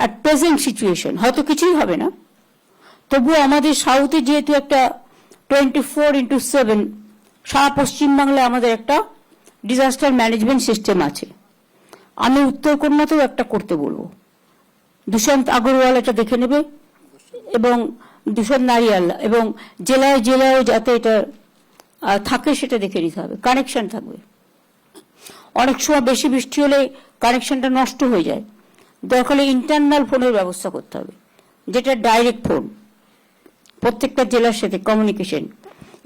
At present situation হয়তো কিছুই হবে না, তবুও আমাদের সাউথে যেহেতু একটা 24/7 সারা পশ্চিমবাংলায় আমাদের একটা ডিজাস্টার ম্যানেজমেন্ট সিস্টেম আছে। আমি উত্তর কন্যাতেও একটা করতে বলবো, দুষ্যন্ত আগরওয়াল এটা দেখে নেবে এবং দুষ্যন্ত নারিয়াল, এবং জেলায় জেলায় যাতে এটা থাকে সেটা দেখে নিতে হবে, কানেকশন থাকবে। অনেক সময় বেশি বৃষ্টি হলে কানেকশনটা নষ্ট হয়ে যায়, দরকার হলে ইন্টারনাল ফোনের ব্যবস্থা করতে হবে, যেটা ডাইরেক্ট ফোন প্রত্যেকটা জেলার সাথে কমিউনিকেশন,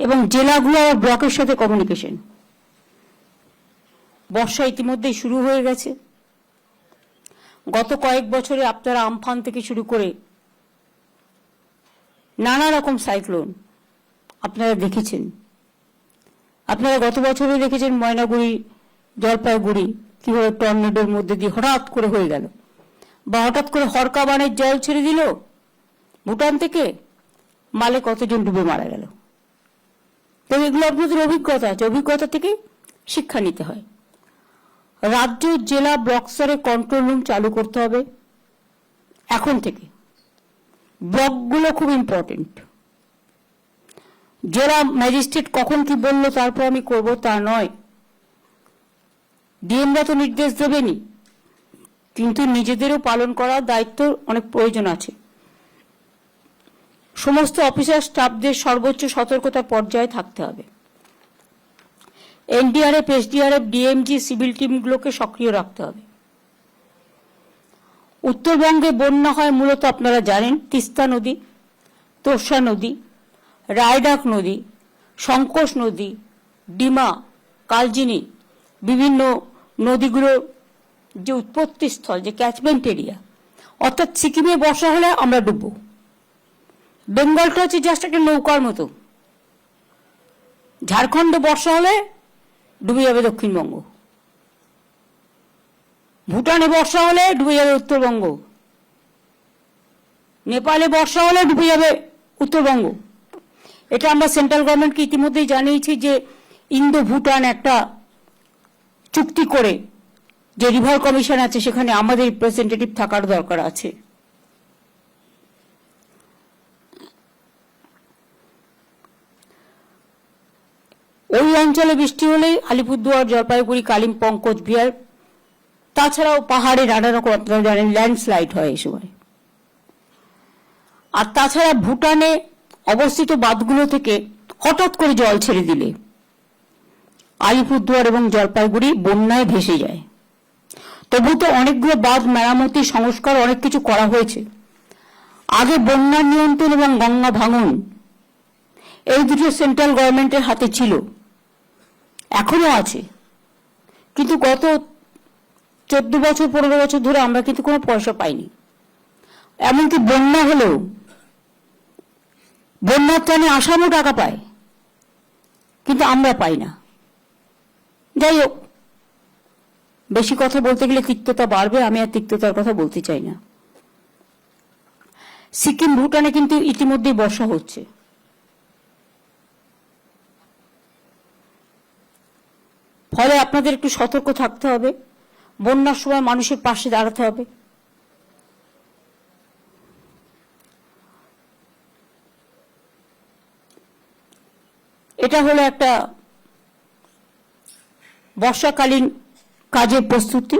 এবং জেলাগুলো আর ব্লকের সাথে কমিউনিকেশন। বর্ষা ইতিমধ্যেই শুরু হয়ে গেছে। গত কয়েক বছরে আপনারা আমফান থেকে শুরু করে নানা রকম সাইক্লোন আপনারা দেখেছেন। আপনারা গত বছরে দেখেছেন ময়নাগুড়ি, জলপাইগুড়ি কিভাবে টর্নেডোর মধ্যে দিয়ে হঠাৎ করে হয়ে গেল, বা হঠাৎ করে হরকা বানের জল ছেড়ে দিল ভুটান থেকে, মালে কতজন ডুবে মারা গেল। তো এগুলো আপনাদের অভিজ্ঞতা আছে, অভিজ্ঞতা থেকে শিক্ষা নিতে হয়। রাজ্য, জেলা, ব্লক স্তরে কন্ট্রোল রুম চালু করতে হবে এখন থেকে। ব্লকগুলো খুব ইম্পর্টেন্ট। জেলা ম্যাজিস্ট্রেট কখন কি বললো তারপর আমি করব তা নয়, ডিএমরা তো নির্দেশ দেবেনি, কিন্তু নিজেদেরও পালন করার দায়িত্ব অনেক প্রয়োজন আছে। সমস্ত অফিসার স্টাফদের সর্বোচ্চ সতর্কতার পর্যায়ে থাকতে হবে। এনডিআরএফ, এসডিআরএফ, ডিএমজি, সিভিল টিমগুলোকে সক্রিয় রাখতে হবে। উত্তরবঙ্গে বন্যা হয় মূলত আপনারা জানেন তিস্তা নদী, তোর্ষা নদী, রায়ডাক নদী, সংকোষ নদী, ডিমা, কালচিনি, বিভিন্ন নদীগুলোর যে উৎপত্তি স্থল, যে ক্যাচমেন্ট এরিয়া, অর্থাৎ সিকিমে বর্ষা হলে আমরা ডুববো। বেঙ্গলটা হচ্ছে জাস্ট একটা নৌকার মতো। ঝাড়খণ্ডে বর্ষা হলে ডুবে যাবে দক্ষিণবঙ্গ, ভুটানে বর্ষা হলে ডুবে যাবে উত্তরবঙ্গ, নেপালে বর্ষা হলে ডুবে যাবে উত্তরবঙ্গ। এটা আমরা সেন্ট্রাল গভর্নমেন্টকে ইতিমধ্যেই জানিয়েছি যে ইন্দো ভুটান একটা চুক্তি করে যে রিভার কমিশন আছে সেখানে আমাদের রিপ্রেজেন্টেটিভ থাকার দরকার আছে। ওই অঞ্চলে বৃষ্টি হলেই আলিপুরদুয়ার, জলপাইগুড়ি, কালিম্পং, কোচবিহার, তাছাড়াও পাহাড়ে নানা রকম আপনারা জানেন ল্যান্ডস্লাইড হয় এই সময়। আর তাছাড়া ভুটানে অবস্থিত বাঁধগুলো থেকে হঠাৎ করে জল ছেড়ে দিলে আলিপুরদুয়ার এবং জলপাইগুড়ি বন্যায় ভেসে যায়। তবু তো অনেকগুলো বাঁধ মেরামতি, সংস্কার, অনেক কিছু করা হয়েছে। আগে বন্যা নিয়ন্ত্রণ এবং গঙ্গা ভাঙন এই দুটো সেন্ট্রাল গভর্নমেন্টের হাতে ছিল, এখনো আছে, কিন্তু গত 14 বছর 15 বছর ধরে আমরা কিন্তু কোনো পয়সা পাইনি। এমনকি বন্যা হলেও বন্যার ত্রাণে আসামও টাকা পায়, কিন্তু আমরা পাই না। যাই হোক, বেশি কথা বলতে গেলে তিক্ততা বাড়বে, আমি আর তিক্ততার কথা বলতে চাই না। সিকিম, ভুটানে কিন্তু ইতিমধ্যেই বর্ষা হচ্ছে। ফলে আপনাদের একটু সতর্ক থাকতে হবে, বন্যার সময় মানুষের পাশে দাঁড়াতে হবে। এটা হলো একটা বর্ষাকালীন কাজের প্রস্তুতি।